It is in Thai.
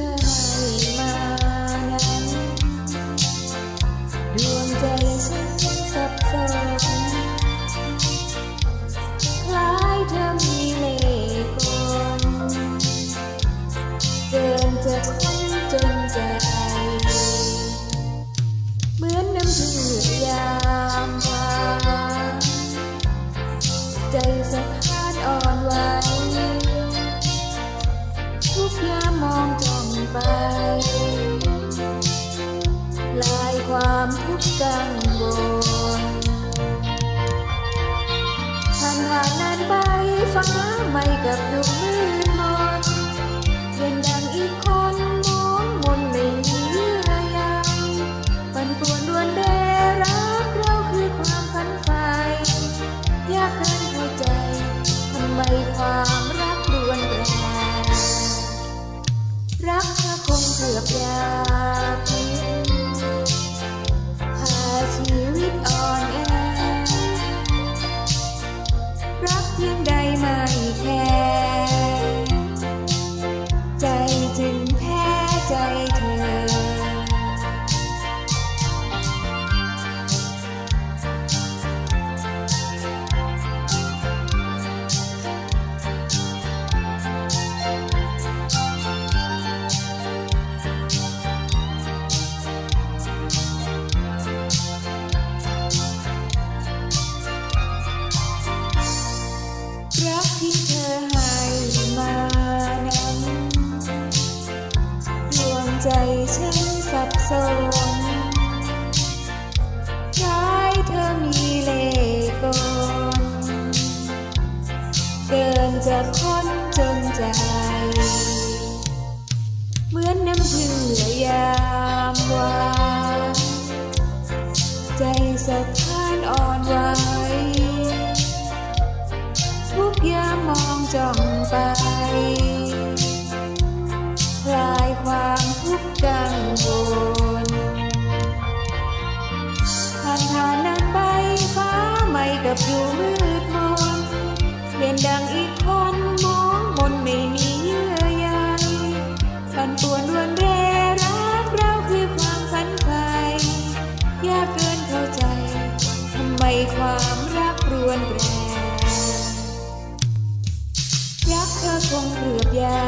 อให้มานั้นดวงใจฉันสับสนคล้ายเธอมีเล่ห์กลเกินจะค้นจนใจเหมือนน้ำพึ่งยามวานใจสะท้านอ่อนไหวทุกยามมองจ้องไปลายความทุกข์กังวลผ่านนานไปฟ้าไม่กับดวงมืดมนเย็นดังอีกคนมองมนไม่มีเยื่อใยปั่นป่วนรวนเรรักเราคือความฝันใฝ่ยากเกินเข้าใจทำไมความรักรวนแรงรักเธอคงเกือบยาพิษพาชีวิตอ่อนแอรักเพียงใดไม่แค่ใจจึงแพ้ใจเธอรักที่เธอให้มานั้นดวงใจฉันสับสนคล้ายเธอมีเล่ห์กลเกินจะค้นจนใจเหมือนน้ำพึ่งยามวานใจสะท้านอ่อนไหวทุกยามมองจ้องไปคลายความทุกข์กังวลผ่านนานไปฟ้าไม่กับดูมืดมนเย็นดังอีกคนมองมนไม่มีเยื่อใยปั่นป่วนรวนเรรักเราคือความฝันใฝ่ยากเกินเข้าใจทำไมความรักรวนแรงรักเธอคงเกือบยา